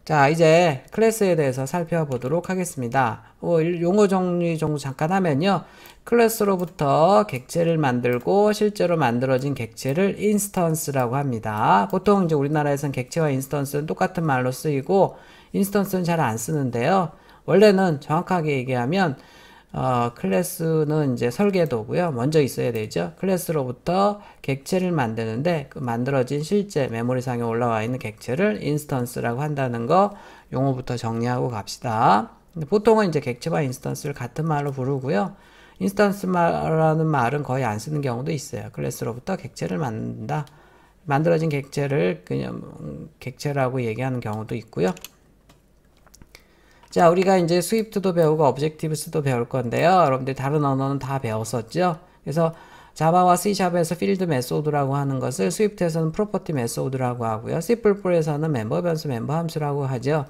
자, 이제 클래스에 대해서 살펴보도록 하겠습니다. 용어 정리 정도 잠깐 하면요. 클래스로부터 객체를 만들고 실제로 만들어진 객체를 인스턴스라고 합니다. 보통 이제 우리나라에서는 객체와 인스턴스는 똑같은 말로 쓰이고 인스턴스는 잘 안 쓰는데요. 원래는 정확하게 얘기하면 클래스는 이제 설계도고요. 먼저 있어야 되죠. 클래스로부터 객체를 만드는데 그 만들어진 실제 메모리상에 올라와 있는 객체를 인스턴스라고 한다는 거 용어부터 정리하고 갑시다. 근데 보통은 이제 객체와 인스턴스를 같은 말로 부르고요. 인스턴스라는 말은 거의 안 쓰는 경우도 있어요. 클래스로부터 객체를 만든다. 만들어진 객체를 그냥 객체라고 얘기하는 경우도 있고요. 자, 우리가 이제 스위프트도 배우고 오브젝티브스도 배울 건데요. 여러분들 다른 언어는 다 배웠었죠? 그래서 자바와 C샵에서 필드 메소드라고 하는 것을 스위프트에서는 프로퍼티 메소드라고 하고요. C++에서는 멤버 변수, 멤버 함수라고 하죠.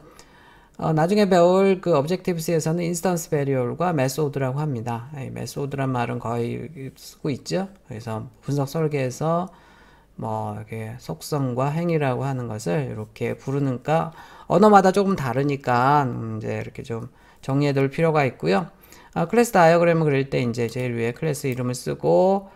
나중에 배울 그 오브젝티브스에서는 인스턴스 베리얼과 메소드라고 합니다. 이 메소드란 말은 거의 쓰고 있죠. 그래서 분석 설계에서 뭐 이렇게 속성과 행위라고 하는 것을 이렇게 부르니까 언어마다 조금 다르니까 이제 이렇게 좀 정리해 둘 필요가 있고요. 클래스 다이어그램을 그릴 때 이제 제일 위에 클래스 이름을 쓰고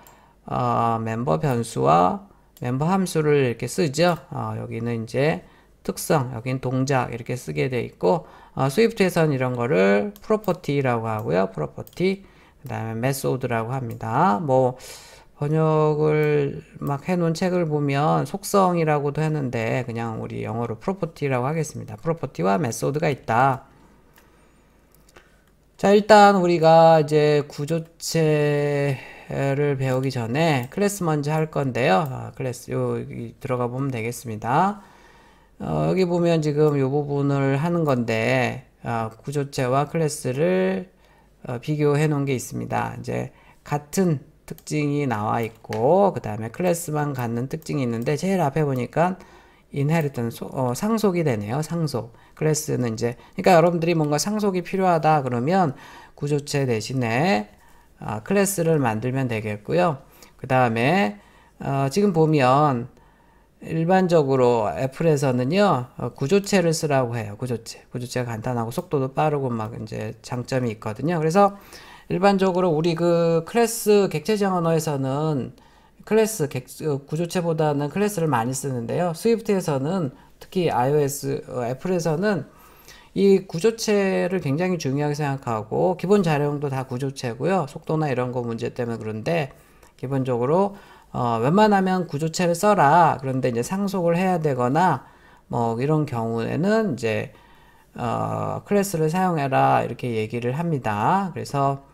멤버 변수와 멤버 함수를 이렇게 쓰죠. 여기는 이제 특성, 여기는 동작 이렇게 쓰게 돼 있고 스위프트에서는 이런 거를 프로퍼티라고 하고요. 프로퍼티, 그 다음에 메소드라고 합니다. 뭐 번역을 막 해놓은 책을 보면 속성이라고도 했는데 그냥 우리 영어로 프로퍼티라고 하겠습니다. 프로퍼티와 메소드가 있다. 자, 일단 우리가 이제 구조체를 배우기 전에 클래스 먼저 할 건데요. 클래스 여기 들어가 보면 되겠습니다. 여기 보면 지금 이 부분을 하는 건데 구조체와 클래스를 비교해 놓은 게 있습니다. 이제 같은 특징이 나와 있고 그 다음에 클래스만 갖는 특징이 있는데 제일 앞에 보니까 inheritance 상속이 되네요. 상속. 클래스는 이제 그러니까 여러분들이 뭔가 상속이 필요하다 그러면 구조체 대신에 클래스를 만들면 되겠고요. 그 다음에 지금 보면 일반적으로 애플에서는요 구조체를 쓰라고 해요. 구조체가 간단하고 속도도 빠르고 막 이제 장점이 있거든요. 그래서 일반적으로 우리 그 클래스 객체적 언어에서는 클래스 구조체보다는 클래스를 많이 쓰는데요. 스위프트에서는 특히 iOS 애플에서는 이 구조체를 굉장히 중요하게 생각하고 기본 자료형도 다 구조체고요. 속도나 이런 거 문제 때문에 그런데 기본적으로 웬만하면 구조체를 써라. 그런데 이제 상속을 해야 되거나 뭐 이런 경우에는 이제 클래스를 사용해라 이렇게 얘기를 합니다. 그래서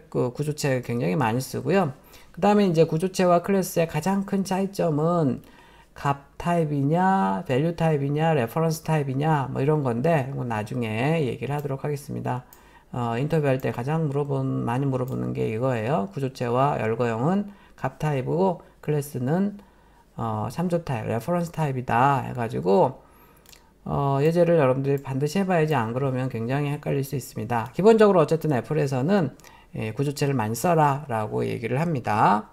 그 구조체 굉장히 많이 쓰고요. 그 다음에 이제 구조체와 클래스의 가장 큰 차이점은 값 타입이냐, 밸류 타입이냐, 레퍼런스 타입이냐, 뭐 이런 건데, 나중에 얘기를 하도록 하겠습니다. 인터뷰할 때 가장 많이 물어보는 게 이거예요. 구조체와 열거형은 값 타입이고, 클래스는 참조 타입, 레퍼런스 타입이다. 해가지고, 예제를 여러분들이 반드시 해봐야지 안 그러면 굉장히 헷갈릴 수 있습니다. 기본적으로 어쨌든 애플에서는 구조체를 많이 써라 라고 얘기를 합니다.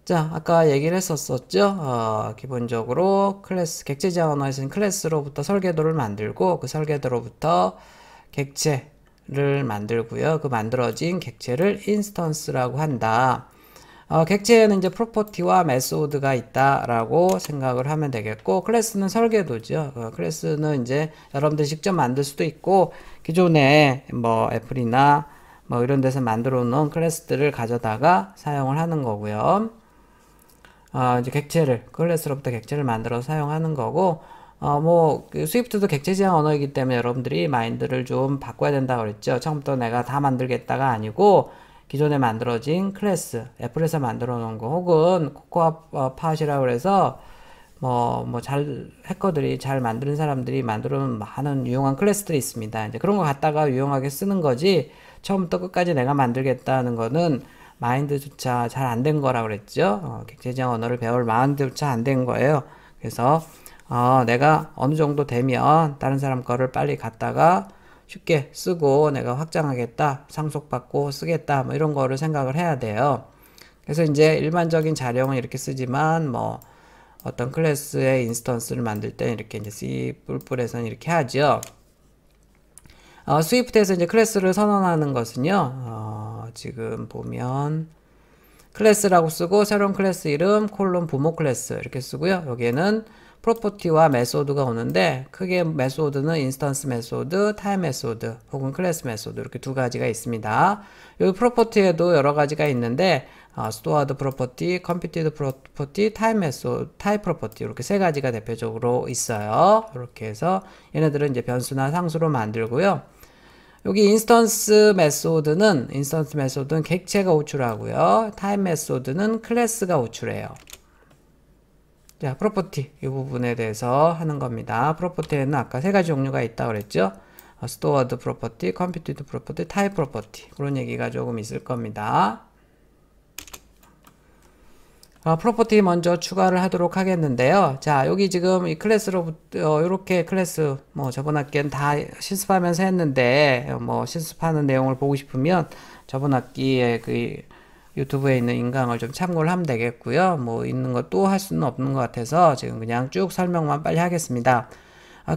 자, 아까 얘기를 했었죠. 기본적으로 클래스, 객체적 언어에서는 클래스로부터 설계도를 만들고 그 설계도로부터 객체를 만들고요. 그 만들어진 객체를 인스턴스라고 한다. 객체에는 이제 프로퍼티와 메소드가 있다라고 생각을 하면 되겠고, 클래스는 설계도죠. 클래스는 이제 여러분들이 직접 만들 수도 있고, 기존에 뭐 애플이나 뭐 이런 데서 만들어 놓은 클래스들을 가져다가 사용을 하는 거고요. 이제 클래스로부터 객체를 만들어 사용하는 거고, 그 스위프트도 객체 지향 언어이기 때문에 여러분들이 마인드를 좀 바꿔야 된다고 그랬죠. 처음부터 내가 다 만들겠다가 아니고, 기존에 만들어진 클래스, 애플에서 만들어 놓은 거, 혹은 코코아 팟이라고 그래서, 해커들이 잘 만드는 사람들이 만들어 놓은 많은 유용한 클래스들이 있습니다. 이제 그런 거 갖다가 유용하게 쓰는 거지, 처음부터 끝까지 내가 만들겠다는 거는 마인드조차 잘 안 된 거라고 그랬죠. 객체지향 언어를 배울 마인드조차 안 된 거예요. 그래서, 내가 어느 정도 되면 다른 사람 거를 빨리 갖다가 쉽게 쓰고 내가 확장하겠다, 상속받고 쓰겠다, 뭐 이런 거를 생각을 해야 돼요. 그래서 이제 일반적인 자료형은 이렇게 쓰지만 어떤 클래스의 인스턴스를 만들 때 이렇게 이제 C++에서는 이렇게 하죠. 스위프트에서 이제 클래스를 선언하는 것은요, 지금 보면 클래스라고 쓰고 새로운 클래스 이름 콜론 부모 클래스 이렇게 쓰고요. 여기에는 프로퍼티와 메소드가 오는데 크게 메소드는 인스턴스 메소드, 타임 메소드 혹은 클래스 메소드 이렇게 두 가지가 있습니다. 여기 프로퍼티에도 여러 가지가 있는데 스토어드 프로퍼티, 컴퓨티드 프로퍼티, 타임 메소드, 타입 프로퍼티 이렇게 세 가지가 대표적으로 있어요. 이렇게 해서 얘네들은 이제 변수나 상수로 만들고요. 여기 인스턴스 메소드는 객체가 호출하고요. 타입 메소드는 클래스가 호출해요. 자, 프로퍼티 이 부분에 대해서 하는 겁니다. 프로퍼티에는 아까 세 가지 종류가 있다고 그랬죠. 스토어드 프로퍼티, 컴퓨티드 프로퍼티, 타입 프로퍼티 그런 얘기가 조금 있을 겁니다. 프로퍼티 먼저 추가를 하도록 하겠는데요. 자, 여기 지금 이 클래스로부터 이렇게 클래스 뭐 저번 학기엔 다 실습하면서 했는데 뭐 실습하는 내용을 보고 싶으면 저번 학기에 그 유튜브에 있는 인강을 좀 참고를 하면 되겠고요. 뭐 있는 것도 할 수는 없는 것 같아서 지금 그냥 쭉 설명만 빨리 하겠습니다.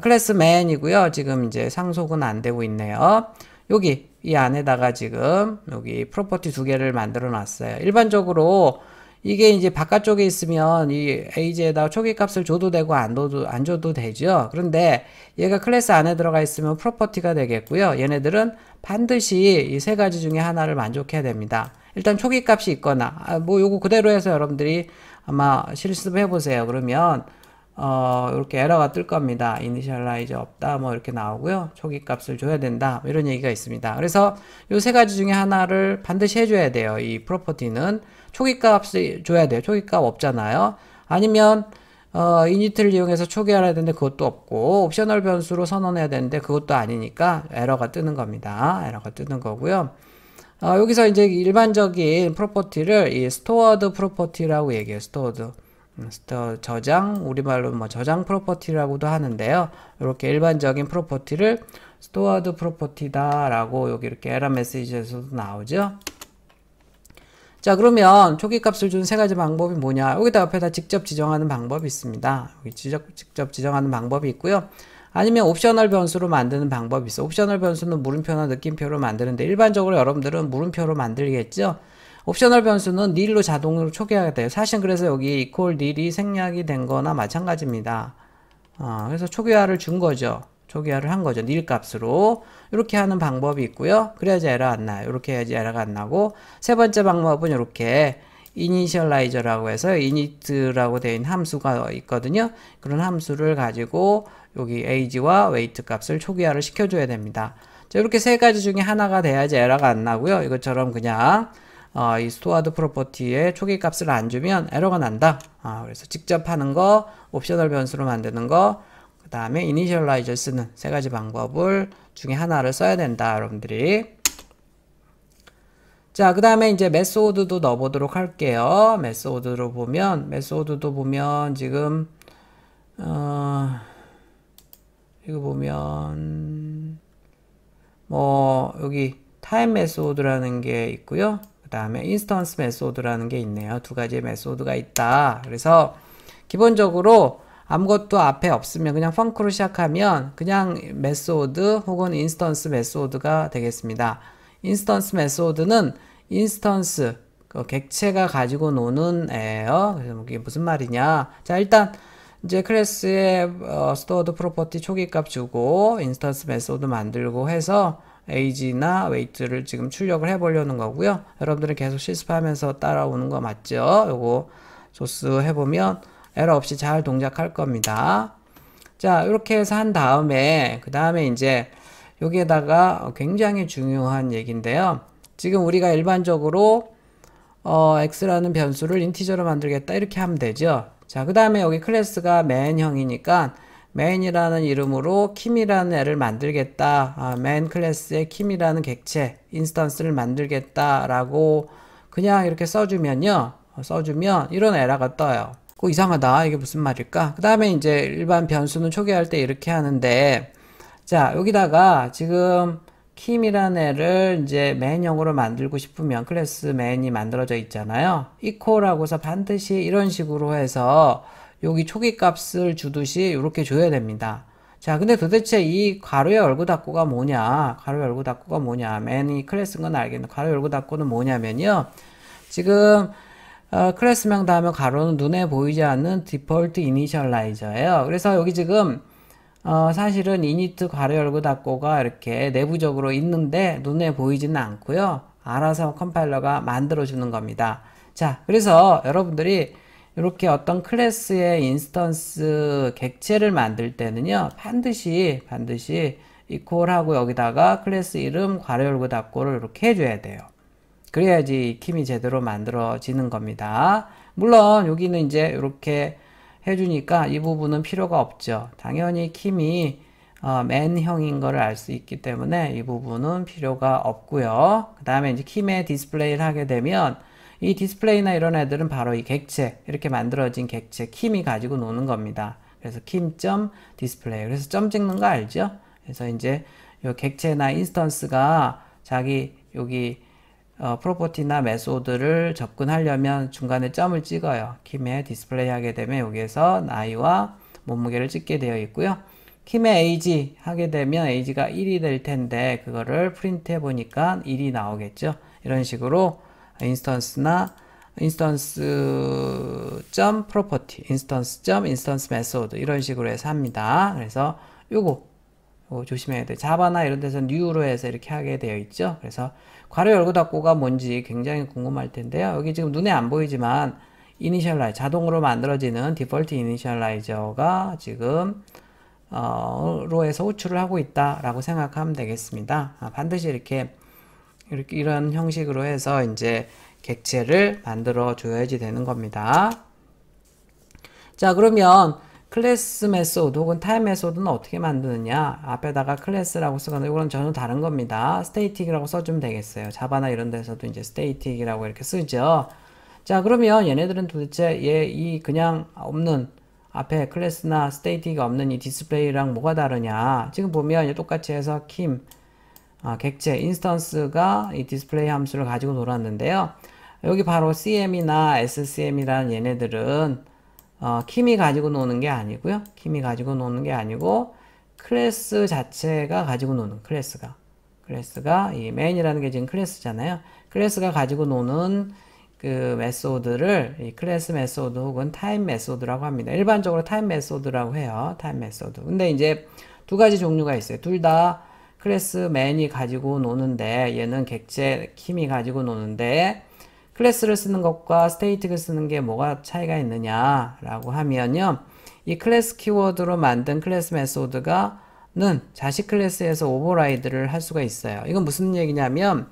클래스 맨이고요. 지금 이제 상속은 안 되고 있네요. 여기 이 안에다가 지금 여기 프로퍼티 두 개를 만들어 놨어요. 일반적으로 이게 이제 바깥쪽에 있으면 이 age에다가 초기값을 줘도 되고 안 줘도 되죠. 그런데 얘가 클래스 안에 들어가 있으면 프로퍼티가 되겠고요. 얘네들은 반드시 이 세 가지 중에 하나를 만족해야 됩니다. 일단 초기값이 있거나 뭐 요거 그대로 해서 여러분들이 아마 실습해 보세요. 그러면 이렇게 에러가 뜰 겁니다. 이니셜라이저 없다 뭐 이렇게 나오고요. 초기값을 줘야 된다 이런 얘기가 있습니다. 그래서 요 세 가지 중에 하나를 반드시 해줘야 돼요. 이 프로퍼티는 초기값을 줘야 돼요. 초기값 없잖아요. 아니면 이니트를 이용해서 초기화해야 되는데 그것도 없고 옵셔널 변수로 선언해야 되는데 그것도 아니니까 에러가 뜨는 겁니다. 에러가 뜨는 거고요. 여기서 이제 일반적인 프로퍼티를 이 스토어드 프로퍼티라고 얘기해요. 스토어드 저장, 우리말로 뭐 저장 프로퍼티라고도 하는데요. 이렇게 일반적인 프로퍼티를 스토어드 프로퍼티다 라고 여기 이렇게 에러 메시지에서도 나오죠. 자, 그러면 초기값을 준 세 가지 방법이 뭐냐? 여기다 옆에다 직접 지정하는 방법이 있습니다. 여기 직접 지정하는 방법이 있고요. 아니면 옵셔널 변수로 만드는 방법이 있어. 옵셔널 변수는 물음표나 느낌표로 만드는데 일반적으로 여러분들은 물음표로 만들겠죠? 옵셔널 변수는 nil로 자동으로 초기화가 돼요. 사실 그래서 여기 equal nil이 생략이 된 거나 마찬가지입니다. 그래서 초기화를 준 거죠. 초기화를 한 거죠. nil 값으로. 이렇게 하는 방법이 있고요. 그래야지 에러 안 나요. 이렇게 해야지 에러가 안 나고. 세 번째 방법은 이렇게 initialize라고 해서 init라고 되어 있는 함수가 있거든요. 그런 함수를 가지고 여기 age와 weight 값을 초기화를 시켜줘야 됩니다. 자, 이렇게 세 가지 중에 하나가 돼야지 에러가 안 나고요. 이것처럼 그냥 이 스토어드 프로퍼티에 초기 값을 안 주면 에러가 난다. 그래서 직접 하는 거, 옵셔널 변수로 만드는 거, 그 다음에 이니셜라이저 쓰는 세 가지 방법을 중에 하나를 써야 된다, 여러분들이. 자, 그 다음에 이제 메소드도 넣어보도록 할게요. 메소드도 보면 지금 이거 보면 뭐 여기 타임 메소드라는 게 있고요. 그 다음에 인스턴스 메소드라는 게 있네요. 두 가지의 메소드가 있다. 그래서 기본적으로 아무것도 앞에 없으면 그냥 펑크로 시작하면 그냥 메소드 혹은 인스턴스 메소드가 되겠습니다. 인스턴스 메소드는 인스턴스 객체가 가지고 노는 애예요. 그래서 이게 무슨 말이냐? 자, 일단 이제 클래스에 스토어드 프로퍼티 초기값 주고 인스턴스 메소드 만들고 해서 age나 weight를 지금 출력을 해보려는 거고요. 여러분들은 계속 실습하면서 따라오는 거 맞죠? 요거 조스 해보면 에러 없이 잘 동작할 겁니다. 자, 이렇게 해서 한 다음에 그 다음에 이제 여기에다가 굉장히 중요한 얘기인데요. 지금 우리가 일반적으로 x라는 변수를 인티저로 만들겠다 이렇게 하면 되죠. 자, 그 다음에 여기 클래스가 main형이니까 main이라는 이름으로 kim이라는 애를 만들겠다. main 클래스에 kim이라는 객체 인스턴스를 만들겠다 라고 그냥 이렇게 써주면 이런 에러가 떠요. 이상하다. 이게 무슨 말일까? 그 다음에 이제 일반 변수는 초기화할 때 이렇게 하는데, 자, 여기다가 지금 kim이라는 애를 이제 main형으로 만들고 싶으면 클래스 main이 만들어져 있잖아요. equal하고서 반드시 이런 식으로 해서 여기 초기 값을 주듯이 이렇게 줘야 됩니다. 자, 근데 도대체 이 괄호 열고 닫고가 뭐냐? 괄호 열고 닫고가 뭐냐? 맨이 클래스인 건 알겠는데 괄호 열고 닫고는 뭐냐면요. 지금 클래스명 다음에 괄호는 눈에 보이지 않는 디폴트 이니셜라이저예요. 그래서 여기 지금 사실은 이니트 괄호 열고 닫고가 이렇게 내부적으로 있는데 눈에 보이지는 않고요. 알아서 컴파일러가 만들어주는 겁니다. 자, 그래서 여러분들이 이렇게 어떤 클래스의 인스턴스 객체를 만들 때는요, 반드시 이퀄하고 여기다가 클래스 이름 괄호 열고 닫고를 이렇게 해줘야 돼요. 그래야지 킴이 제대로 만들어지는 겁니다. 물론 여기는 이제 이렇게 해주니까 이 부분은 필요가 없죠. 당연히 킴이 맨형인 거를 알 수 있기 때문에 이 부분은 필요가 없고요. 그 다음에 이제 킴의 디스플레이를 하게 되면 이 디스플레이나 이런 애들은 바로 이 객체, 이렇게 만들어진 객체 킴이 가지고 노는 겁니다. 그래서 킴.디스플레이. 그래서 점 찍는 거 알죠? 그래서 이제 요 객체나 인스턴스가 자기 여기 프로퍼티나 메소드를 접근하려면 중간에 점을 찍어요. 킴에 디스플레이 하게 되면 여기에서 나이와 몸무게를 찍게 되어 있고요. 킴의 에이지 하게 되면 에이지가 1이 될 텐데 그거를 프린트 해보니까 1이 나오겠죠. 이런 식으로 인스턴스.점 프로퍼티, 인스턴스 메소드 이런 식으로 해서 합니다. 그래서 요거 조심해야 돼요. 자바나 이런 데서 뉴로 해서 이렇게 하게 되어 있죠. 그래서 괄호 열고 닫고가 뭔지 굉장히 궁금할 텐데요. 여기 지금 눈에 안 보이지만 이니셜라이저, 자동으로 만들어지는 디폴트 이니셜라이저가 지금 로에서 호출을 하고 있다라고 생각하면 되겠습니다. 반드시 이렇게 이런 형식으로 해서 이제 객체를 만들어 줘야지 되는 겁니다. 자, 그러면 클래스 메소드 혹은 타입 메소드는 어떻게 만드느냐? 앞에다가 클래스라고 쓰거나 이거는 전혀 다른 겁니다. 스테이틱이라고 써주면 되겠어요. 자바나 이런 데서도 이제 스테이틱이라고 이렇게 쓰죠. 자, 그러면 얘네들은 도대체 이 그냥 없는 앞에 클래스나 스테이틱이 없는 이 디스플레이랑 뭐가 다르냐? 지금 보면 똑같이 해서 킴 객체, 인스턴스가 이 디스플레이 함수를 가지고 놀았는데요. 여기 바로 CM이나 SCM이라는 얘네들은 킴이 가지고 노는 게 아니고요. 킴이 가지고 노는 게 아니고 클래스 자체가 가지고 노는 클래스가 이 main이라는 게 지금 클래스잖아요. 클래스가 가지고 노는 그 메소드를 이 클래스 메소드 혹은 타입 메소드라고 합니다. 일반적으로 타입 메소드라고 해요. 타입 메소드. 근데 이제 두 가지 종류가 있어요. 둘 다 클래스 맨이 가지고 노는데 얘는 객체 킴이 가지고 노는데 클래스를 쓰는 것과 스테이틱을 쓰는 게 뭐가 차이가 있느냐라고 하면요. 이 클래스 키워드로 만든 클래스 메소드가는 자식 클래스에서 오버라이드를 할 수가 있어요. 이건 무슨 얘기냐면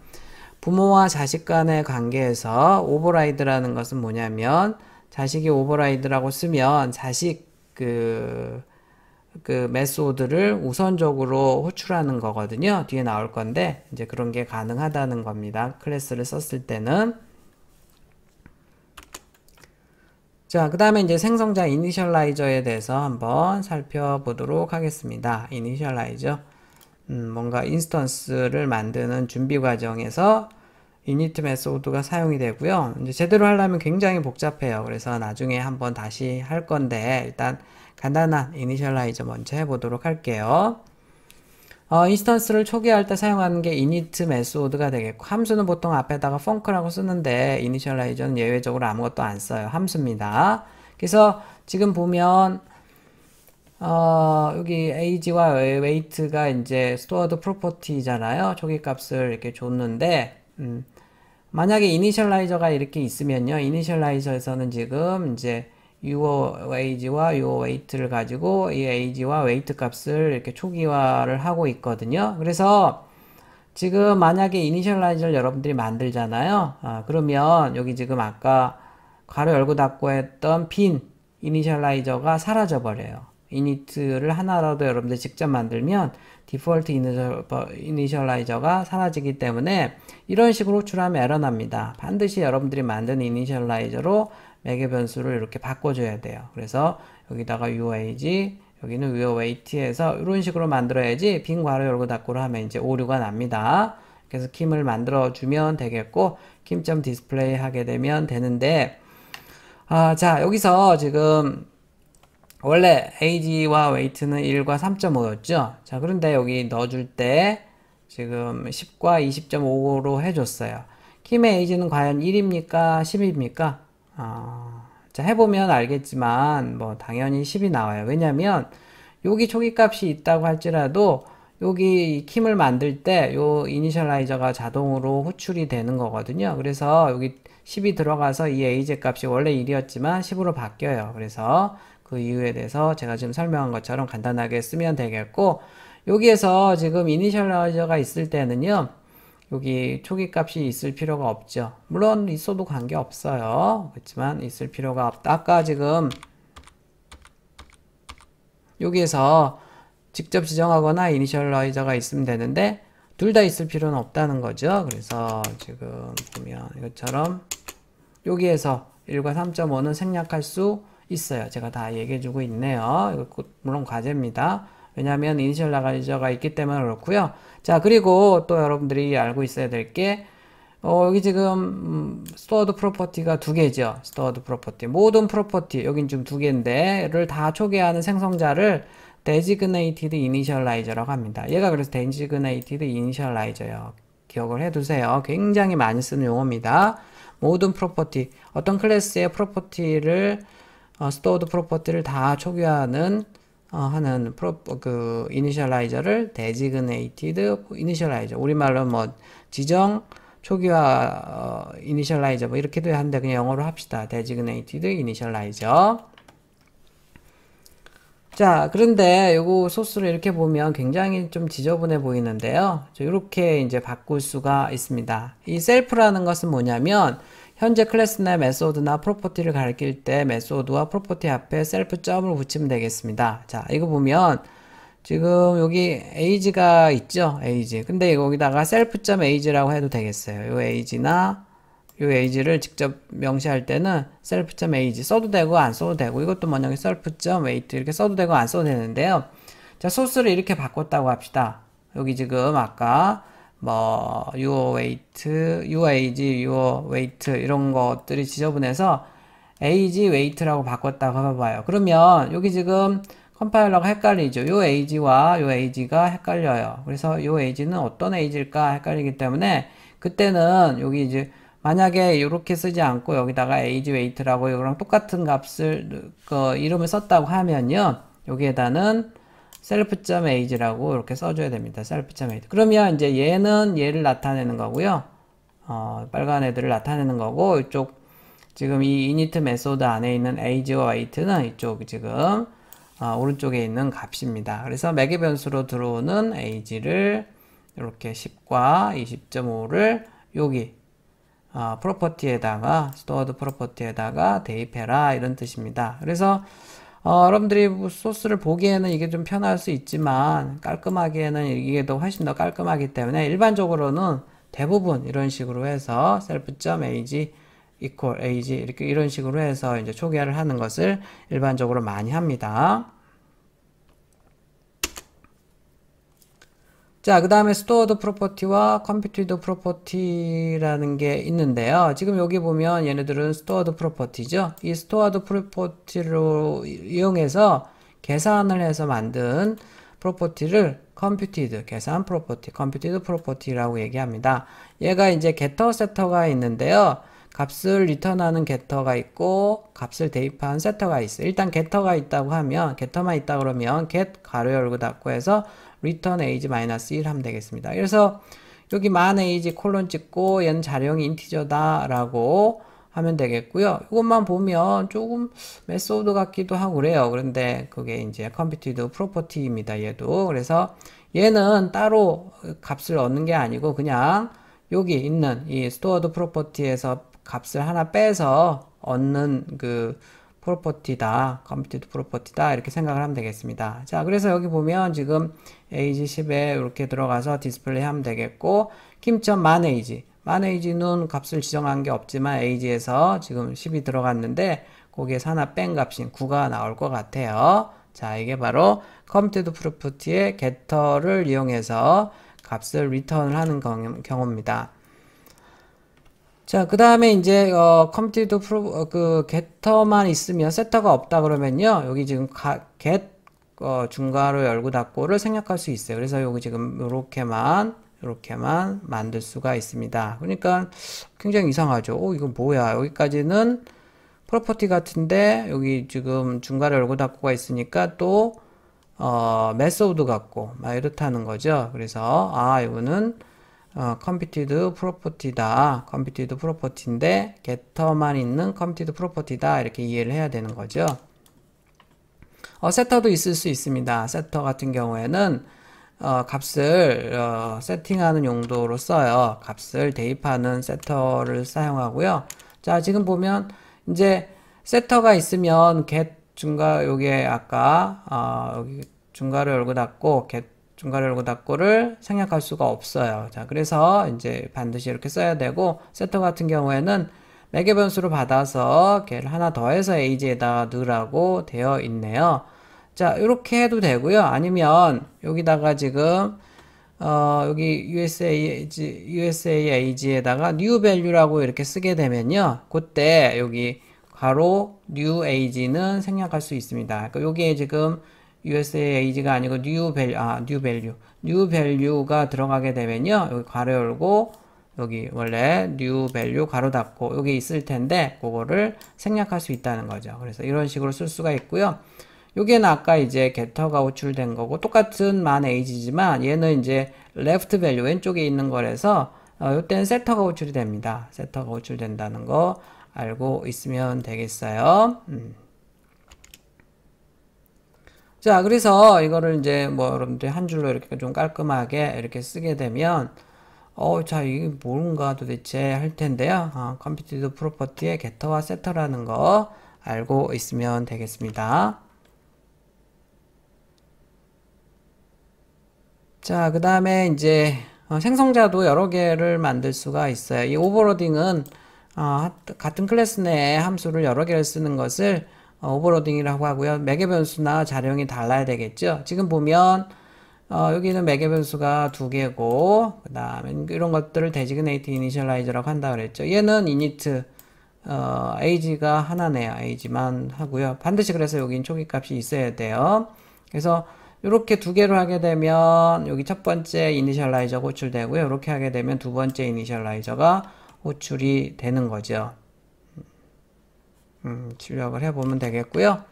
부모와 자식 간의 관계에서 오버라이드라는 것은 뭐냐면 자식이 오버라이드라고 쓰면 자식 그 메소드를 우선적으로 호출하는 거거든요. 뒤에 나올 건데 이제 그런 게 가능하다는 겁니다. 클래스를 썼을 때는. 자, 그 다음에 이제 생성자 이니셜라이저에 대해서 한번 살펴보도록 하겠습니다. 이니셜라이저. 뭔가 인스턴스를 만드는 준비 과정에서 이니트 메소드가 사용이 되고요. 이제 제대로 하려면 굉장히 복잡해요. 그래서 나중에 한번 다시 할 건데 일단 간단한 이니셜라이저 먼저 해보도록 할게요. 인스턴스를 초기화할 때 사용하는 게 init 메소드가 되겠고 함수는 보통 앞에다가 func라고 쓰는데 이니셜라이저는 예외적으로 아무것도 안 써요. 함수입니다. 그래서 지금 보면 여기 age와 weight가 이제 stored property잖아요. 초기 값을 이렇게 줬는데 만약에 이니셜라이저가 이렇게 있으면요. 이니셜라이저에서는 지금 이제 your age와 your weight를 가지고 이 age와 weight 값을 이렇게 초기화를 하고 있거든요. 그래서 지금 만약에 이니셜라이저를 여러분들이 만들잖아요. 그러면 여기 지금 아까 괄호 열고 닫고 했던 빈 이니셜라이저가 사라져 버려요. 이니트를 하나라도 여러분들 직접 만들면 디폴트 이니셜라이저가 사라지기 때문에 이런 식으로 호출하면 에러 납니다. 반드시 여러분들이 만든 이니셜라이저로 매개 변수를 이렇게 바꿔줘야 돼요. 그래서 여기다가 your age, 여기는 your weight에서 이런 식으로 만들어야지 빈 괄호 열고 닫고로 하면 이제 오류가 납니다. 그래서 킴을 만들어주면 되겠고 킴.display 하게 되면 되는데 자 여기서 지금 원래 age와 weight는 1과 3.5였죠. 자, 그런데 여기 넣어줄 때 지금 10과 20.5로 해줬어요. 킴의 age는 과연 1입니까? 10입니까? 자, 해보면 알겠지만 뭐 당연히 10이 나와요. 왜냐면 여기 초기값이 있다고 할지라도 여기 킴을 만들 때 요 이니셜라이저가 자동으로 호출이 되는 거거든요. 그래서 여기 10이 들어가서 이 AJ 값이 원래 1이었지만 10으로 바뀌어요. 그래서 그 이유에 대해서 제가 지금 설명한 것처럼 간단하게 쓰면 되겠고, 여기에서 지금 이니셜라이저가 있을 때는요, 여기 초기 값이 있을 필요가 없죠. 물론 있어도 관계없어요. 그렇지만 있을 필요가 없다. 아까 지금 여기에서 직접 지정하거나 이니셜라이저가 있으면 되는데 둘 다 있을 필요는 없다는 거죠. 그래서 지금 보면 이것처럼 여기에서 1과 3.5는 생략할 수 있어요. 제가 다 얘기해주고 있네요. 이거 물론 과제입니다. 왜냐하면 이니셜라이저가 있기 때문에 그렇고요. 자, 그리고 또 여러분들이 알고 있어야 될 게 여기 지금 stored property가 두 개죠. stored property. 모든 property, 여긴 지금 두 개인데,를 다 초기화하는 생성자를 designated initializer라고 합니다. 얘가 그래서 designated initializer예요. 기억을 해두세요. 굉장히 많이 쓰는 용어입니다. 모든 프로퍼티, 어떤 클래스의 프로퍼티를 stored 프로퍼티를 다 초기화하는 하는 이니셜라이저를 designated initializer, 우리말로 뭐 지정 초기화 이니셜라이저 뭐 이렇게도 하는데 그냥 영어로 합시다. designated initializer. 자, 그런데 요거 소스를 이렇게 보면 굉장히 좀 지저분해 보이는데요. 이렇게 이제 바꿀 수가 있습니다. 이 self라는 것은 뭐냐면 현재 클래스나 메소드나 프로퍼티를 가리킬 때 메소드와 프로퍼티 앞에 self 점을 붙이면 되겠습니다. 자, 이거 보면 지금 여기 age가 있죠. age. 근데 여기다가 self.age라고 해도 되겠어요. 요 age나 요 age를 직접 명시할 때는 self.age 써도 되고 안 써도 되고, 이것도 뭐냐면 self.weight 이렇게 써도 되고 안 써도 되는데요. 자, 소스를 이렇게 바꿨다고 합시다. 여기 지금 아까 뭐 your weight, your age, your weight 이런 것들이 지저분해서 age, weight라고 바꿨다고 해봐요. 그러면 여기 지금 컴파일러가 헷갈리죠. 요 age와 요 age가 헷갈려요. 그래서 요 age는 어떤 age일까 헷갈리기 때문에 그때는 여기 이제 만약에 이렇게 쓰지 않고 여기다가 age, weight라고 이거랑 똑같은 값을 이름을 썼다고 하면요, 여기에다는 self.age라고 이렇게 써줘야 됩니다. self.age. 그러면 이제 얘는 얘를 나타내는 거고요. 빨간 애들을 나타내는 거고, 이쪽 지금 이 init 메소드 안에 있는 age와 weight는 이쪽 지금 오른쪽에 있는 값입니다. 그래서 매개 변수로 들어오는 age를 이렇게 10과 20.5를 여기 프로퍼티에다가 stored 프로퍼티에다가 대입해라, 이런 뜻입니다. 그래서 여러분들이 소스를 보기에는 이게 좀 편할 수 있지만 깔끔하기에는 이게 더 훨씬 더 깔끔하기 때문에 일반적으로는 대부분 이런 식으로 해서 self.age equal age 이렇게 이런 식으로 해서 이제 초기화를 하는 것을 일반적으로 많이 합니다. 자, 그 다음에 stored property와 computed property라는 게 있는데요. 지금 여기 보면 얘네들은 stored property죠. 이 stored property로 이용해서 계산을 해서 만든 property를 computed, 계산 property, computed property라고 얘기합니다. 얘가 이제 getter, setter가 있는데요. 값을 리턴하는 getter가 있고 값을 대입한 setter가 있어요. 일단 getter가 있다고 하면, getter만 있다 그러면 get 가로 열고 닫고 해서 return age-1 하면 되겠습니다. 그래서 여기 만 age 콜론 찍고 얘는 자령이 인티저다 라고 하면 되겠고요. 이것만 보면 조금 메소드 같기도 하고 그래요. 그런데 그게 이제 computed property입니다. 얘도. 그래서 얘는 따로 값을 얻는 게 아니고 그냥 여기 있는 이 stored property에서 값을 하나 빼서 얻는 그 프로퍼티다, computed 프로퍼티다, 이렇게 생각을 하면 되겠습니다. 자, 그래서 여기 보면 지금 age 10에 이렇게 들어가서 디스플레이 하면 되겠고, 킴.만 age, 만 age는 값을 지정한 게 없지만 age에서 지금 10이 들어갔는데 거기에서 하나 뺀 값인 9가 나올 것 같아요. 자, 이게 바로 computed property의 getter를 이용해서 값을 리턴을 하는 경우입니다. 자, 그 다음에 이제, 컴퓨터 게터만 있으면 세터가 없다 그러면요. 여기 지금 get, 중괄호 열고 닫고를 생략할 수 있어요. 그래서 여기 지금 요렇게만 만들 수가 있습니다. 그러니까 굉장히 이상하죠. 이거 뭐야. 여기까지는 프로퍼티 같은데, 여기 지금 중괄호 열고 닫고가 있으니까 또, 메소드 같고, 막 이렇다는 거죠. 그래서, 이거는, computed property다. computed property인데 getter만 있는 computed property다. 이렇게 이해를 해야 되는 거죠. 세터도 있을 수 있습니다. 세터 같은 경우에는 값을 세팅하는 용도로 써요. 값을 대입하는 세터를 사용하고요. 자, 지금 보면 이제 세터가 있으면 get 요게 아까 여기 중괄호 열고 닫고 get 중괄호 열고 닫고를 생략할 수가 없어요. 자, 그래서 이제 반드시 이렇게 써야 되고, 세터 같은 경우에는 매개 변수로 받아서 걔를 하나 더해서 a지에다 넣으라고 되어 있네요. 자, 이렇게 해도 되고요. 아니면 여기다가 지금 여기 USAAG에다가 new value라고 이렇게 쓰게 되면요. 그때 여기 괄호 new age는 생략할 수 있습니다. 그러니까 여기에 지금 USAAG가 아니고 new value가 들어가게 되면요. 여기 괄호 열고 여기 원래 new value 괄호 닫고 여기 있을 텐데 그거를 생략할 수 있다는 거죠. 그래서 이런 식으로 쓸 수가 있고요. 여기는 아까 이제 getter가 호출된 거고 똑같은 man age지만 얘는 이제 left value 왼쪽에 있는 거라서 이때는 setter가 호출이 됩니다. setter가 호출된다는 거 알고 있으면 되겠어요. 자, 그래서 이거를 이제 뭐 여러분들 한 줄로 이렇게 좀 깔끔하게 이렇게 쓰게 되면 자, 이게 뭔가 도대체 할 텐데요. computed property의 getter와 setter라는 거 알고 있으면 되겠습니다. 자, 그 다음에 이제 생성자도 여러 개를 만들 수가 있어요. 이 오버로딩은 같은 클래스 내에 함수를 여러 개를 쓰는 것을 오버로딩이라고 하고요. 매개 변수나 자령이 달라야 되겠죠. 지금 보면 여기는 매개 변수가 2개고 그 다음에 이런 것들을 데지그네이트 이니셜라이저라고 한다 그랬죠. 얘는 init age가 하나네요. age만 하고요. 반드시 그래서 여긴 초기값이 있어야 돼요. 그래서 이렇게 2개로 하게 되면 여기 첫 번째 이니셜라이저가 호출되고요. 이렇게 하게 되면 두 번째 이니셜라이저가 호출이 되는 거죠. 출력을 해보면 되겠고요.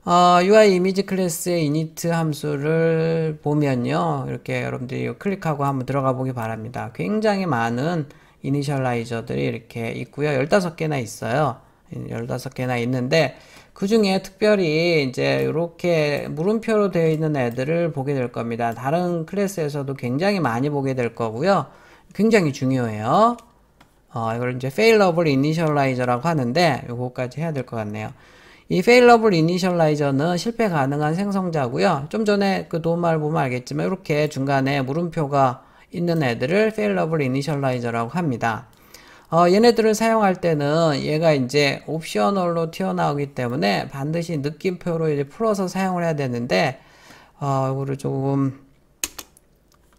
UI 이미지 클래스의 init 함수를 보면요. 이렇게 여러분들이 클릭하고 한번 들어가 보기 바랍니다. 굉장히 많은 이니셜라이저들이 이렇게 있고요. 15개나 있어요. 15개나 있는데 그 중에 특별히 이제 이렇게 물음표로 되어 있는 애들을 보게 될 겁니다. 다른 클래스에서도 굉장히 많이 보게 될 거고요. 굉장히 중요해요. 이걸 이제 failable initialize라고 하는데 요거까지 해야 될 것 같네요. 이 failable initialize는 실패 가능한 생성자고요. 좀 전에 그 도움말 보면 알겠지만 이렇게 중간에 물음표가 있는 애들을 failable initialize라고 합니다. 얘네들을 사용할 때는 얘가 이제 옵셔널로 튀어나오기 때문에 반드시 느낌표로 이제 풀어서 사용을 해야 되는데 이거를 조금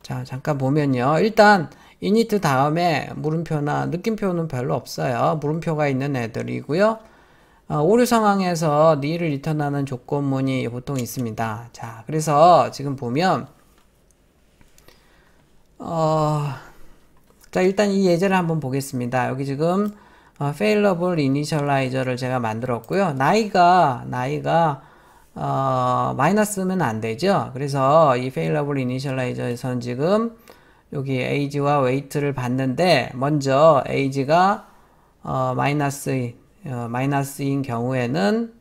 자 잠깐 보면요. 일단 init 다음에 물음표나 느낌표는 별로 없어요. 물음표가 있는 애들이고요. 오류 상황에서 nil을 리턴하는 조건문이 보통 있습니다. 자 그래서 지금 보면 자 일단 이 예제를 한번 보겠습니다. 여기 지금 failable initialize를 제가 만들었고요. 나이가 마이너스면 안 되죠. 그래서 이 failable initialize에서는 지금 여기 age와 weight를 받는데 먼저 age가 마이너스인 경우에는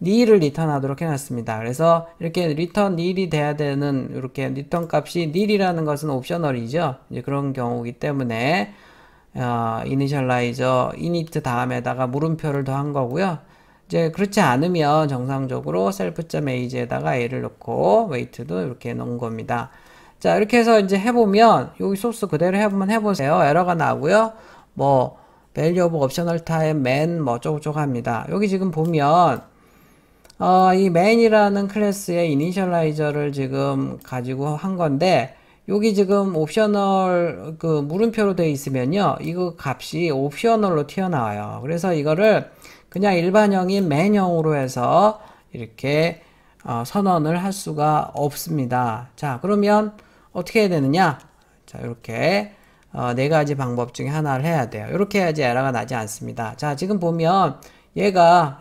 nil을 리턴하도록 해놨습니다. 그래서 이렇게 리턴 nil이 돼야 되는 이렇게 리턴 값이 nil이라는 것은 옵셔널이죠. 이제 그런 경우이기 때문에 이니셜라이저 init 다음에다가 물음표를 더한 거고요. 이제 그렇지 않으면 정상적으로 self.age에다가 a를 넣고 weight도 이렇게 넣은 겁니다. 자 이렇게 해서 이제 해보면 여기 소스 그대로 해보세요. 에러가 나고요. 뭐 value of optional time man 뭐 어쩌고저쩌고 합니다. 여기 지금 보면 이 man이라는 클래스의 이니셜라이저를 지금 가지고 한 건데 여기 지금 옵셔널 그 물음표로 되어 있으면요, 이거 값이 옵셔널로 튀어나와요. 그래서 이거를 그냥 일반형인 맨형으로 해서 이렇게 선언을 할 수가 없습니다. 자, 그러면 어떻게 해야 되느냐? 자, 이렇게 네 가지 방법 중에 하나를 해야 돼요. 이렇게 해야지 에러가 나지 않습니다. 자, 지금 보면 얘가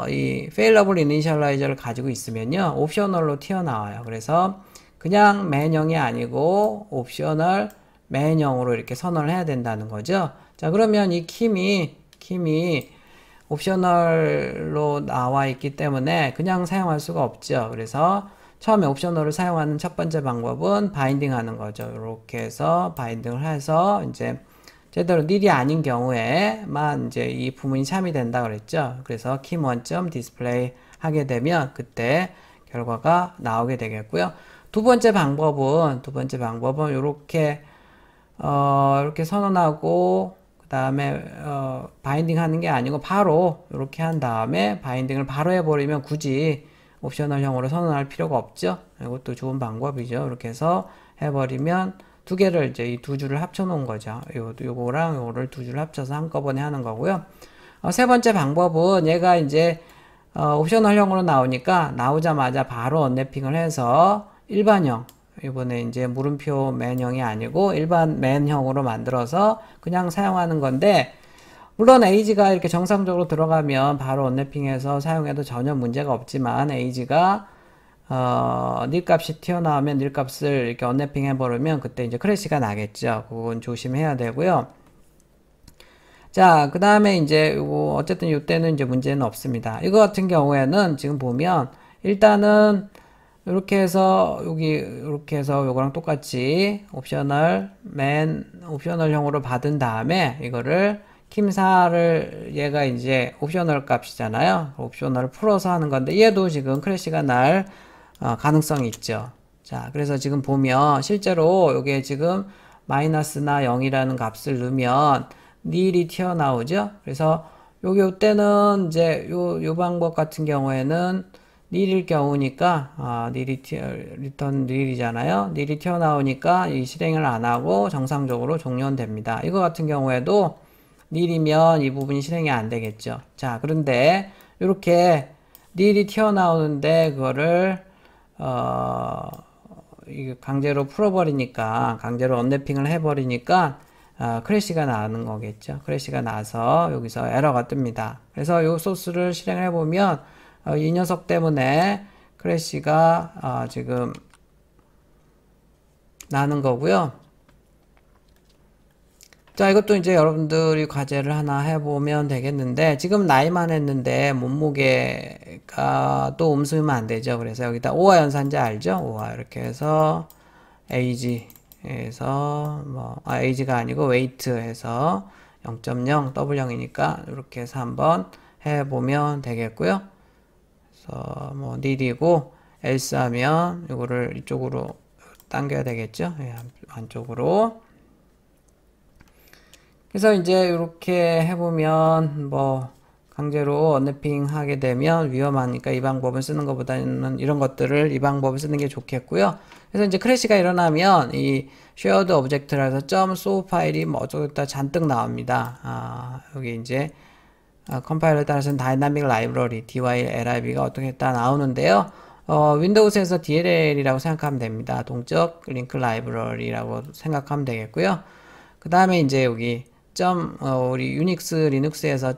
이 failable initialize를 가지고 있으면요, 옵셔널로 튀어나와요. 그래서 그냥 맨형이 아니고 옵셔널 맨형으로 이렇게 선언을 해야 된다는 거죠. 자, 그러면 이 킴이 옵셔널로 나와 있기 때문에 그냥 사용할 수가 없죠. 그래서 처음에 옵셔널을 사용하는 첫 번째 방법은 바인딩 하는 거죠. 이렇게 해서 바인딩을 해서 이제 제대로 닐이 아닌 경우에만 이제 이 부분이 참이 된다 그랬죠. 그래서 킴 원점 디스플레이 하게 되면 그때 결과가 나오게 되겠고요. 두 번째 방법은 이렇게 이렇게 선언하고 그 다음에 바인딩 하는 게 아니고 바로 이렇게 한 다음에 바인딩을 바로 해버리면 굳이 옵셔널형으로 선언할 필요가 없죠. 이것도 좋은 방법이죠. 이렇게 해서 해버리면 두 개를 이제 이 두 줄을 합쳐 놓은 거죠. 요거랑 요거를 두 줄을 합쳐서 한꺼번에 하는 거고요. 세 번째 방법은 얘가 이제 옵셔널형으로 나오니까 나오자마자 바로 언랩핑을 해서 일반형, 이번에 이제 물음표 맨형이 아니고 일반 맨형으로 만들어서 그냥 사용하는 건데, 물론 에이지가 이렇게 정상적으로 들어가면 바로 언랩핑해서 사용해도 전혀 문제가 없지만, 에이지가 닐 값이 튀어나오면 닐 값을 이렇게 언랩핑 해버리면 그때 이제 크래시가 나겠죠. 그건 조심해야 되고요. 자, 그 다음에 이제 요거 어쨌든 이때는 이제 문제는 없습니다. 이거 같은 경우에는 지금 보면 일단은 이렇게 해서 여기 이렇게 해서 요거랑 똑같이 옵셔널형으로 받은 다음에 이거를 킴사를 얘가 이제 옵셔널 값이잖아요. 옵셔널을 풀어서 하는 건데 얘도 지금 크래시가 날 가능성이 있죠. 자, 그래서 지금 보면 실제로 요게 지금 마이너스나 0이라는 값을 넣으면 닐이 튀어나오죠. 그래서 요때는 이제 요 방법 같은 경우에는 닐일 경우니까 리턴 닐이잖아요. 닐이 튀어나오니까 이 실행을 안 하고 정상적으로 종료는 됩니다. 이거 같은 경우에도 닐이면 이 부분이 실행이 안 되겠죠. 자, 그런데 이렇게 닐이 튀어나오는데 그거를 이게 강제로 풀어버리니까, 강제로 언랩핑을 해버리니까 크래시가 나는 거겠죠. 크래시가 나서 여기서 에러가 뜹니다. 그래서 이 소스를 실행을 해보면 이 녀석 때문에 크래시가 지금 나는 거고요. 자, 이것도 이제 여러분들이 과제를 하나 해보면 되겠는데, 지금 나이만 했는데 몸무게가 또 음수면 안 되죠. 그래서 여기다 오화 연산제 알죠? 오화 이렇게 해서 에이지 해서 에이지가 아니고 웨이트 해서 0.0 더블 0이니까 이렇게 해서 한번 해보면 되겠고요. 그래서 닐이고 else 하면 이거를 이쪽으로 당겨야 되겠죠. 예, 안쪽으로. 그래서 이제 이렇게 해보면 강제로 언랩핑 하게 되면 위험하니까 이 방법을 쓰는 것보다는 이런 것들을 이 방법을 쓰는 게 좋겠고요. 그래서 이제 크래시가 일어나면 이 shared object라서 .so 파일이 어쩌다 잔뜩 나옵니다. 여기 이제 컴파일러에 따라서는 다이나믹 라이브러리 dylib가 어떻게 했다 나오는데요. 윈도우즈에서 DLL이라고 생각하면 됩니다. 동적 링크 라이브러리라고 생각하면 되겠고요. 그 다음에 이제 여기 우리 유닉스 리눅스에서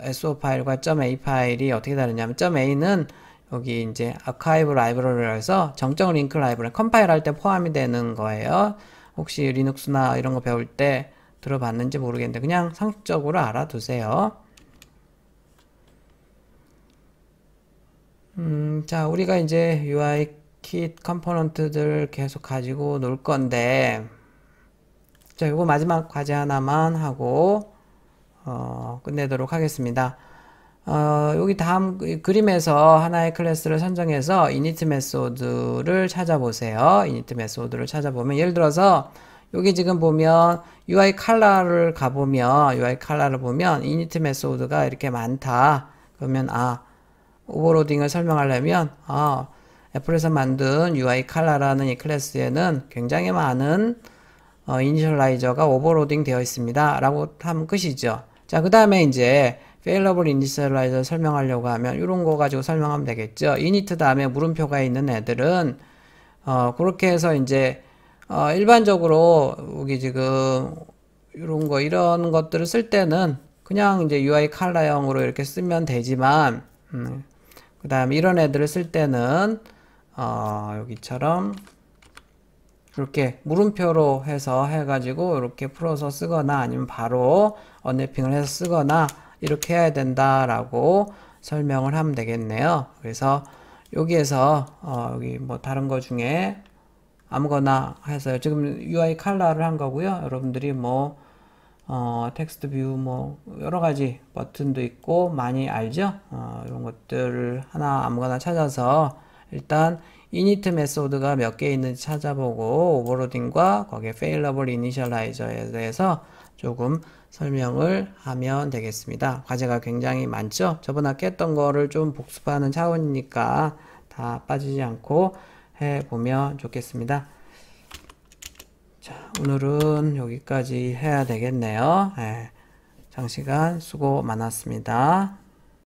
.so 파일과 .a 파일이 어떻게 다르냐면 .a는 여기 이제 아카이브 라이브러리라 해서 정적 링크 라이브러리 컴파일 할 때 포함이 되는 거예요. 혹시 리눅스나 이런 거 배울 때 들어봤는지 모르겠는데 그냥 상식적으로 알아두세요. 자, 우리가 이제 UI 킷 컴포넌트들 계속 가지고 놀 건데, 자, 이거 마지막 과제 하나만 하고 끝내도록 하겠습니다. 여기 다음 그림에서 하나의 클래스를 선정해서 init 메소드를 찾아보세요. init 메소드를 찾아보면 예를 들어서 여기 지금 보면 UI 컬러를 보면 init 메소드가 이렇게 많다. 그러면 오버로딩을 설명하려면 애플에서 만든 UI 컬러라는 이 클래스에는 굉장히 많은 이니셜라이저가 오버로딩 되어 있습니다. 라고 하면 끝이죠. 자, 그 다음에 이제 failable initializer 설명하려고 하면 이런 거 가지고 설명하면 되겠죠. init 다음에 물음표가 있는 애들은 그렇게 해서 이제 일반적으로 여기 지금 이런 것들을 쓸 때는 그냥 이제 UI 컬러형으로 이렇게 쓰면 되지만 그 다음에 이런 애들을 쓸 때는 여기처럼 이렇게 물음표로 해서 해가지고 이렇게 풀어서 쓰거나 아니면 바로 언랩핑을 해서 쓰거나 이렇게 해야 된다라고 설명을 하면 되겠네요. 그래서 여기에서 여기 뭐 다른 거 중에 아무거나 해서 지금 UI 컬러를 한 거고요. 여러분들이 뭐 텍스트 뷰 뭐 여러 가지 버튼도 있고 많이 알죠? 이런 것들을 하나 아무거나 찾아서 일단 init 메소드가 몇 개 있는지 찾아보고 오버로딩과 거기에 failable initialize에 대해서 조금 설명을 하면 되겠습니다. 과제가 굉장히 많죠? 저번 학기 했던 거를 좀 복습하는 차원이니까 다 빠지지 않고 해보면 좋겠습니다. 자, 오늘은 여기까지 해야 되겠네요. 네, 장시간 수고 많았습니다.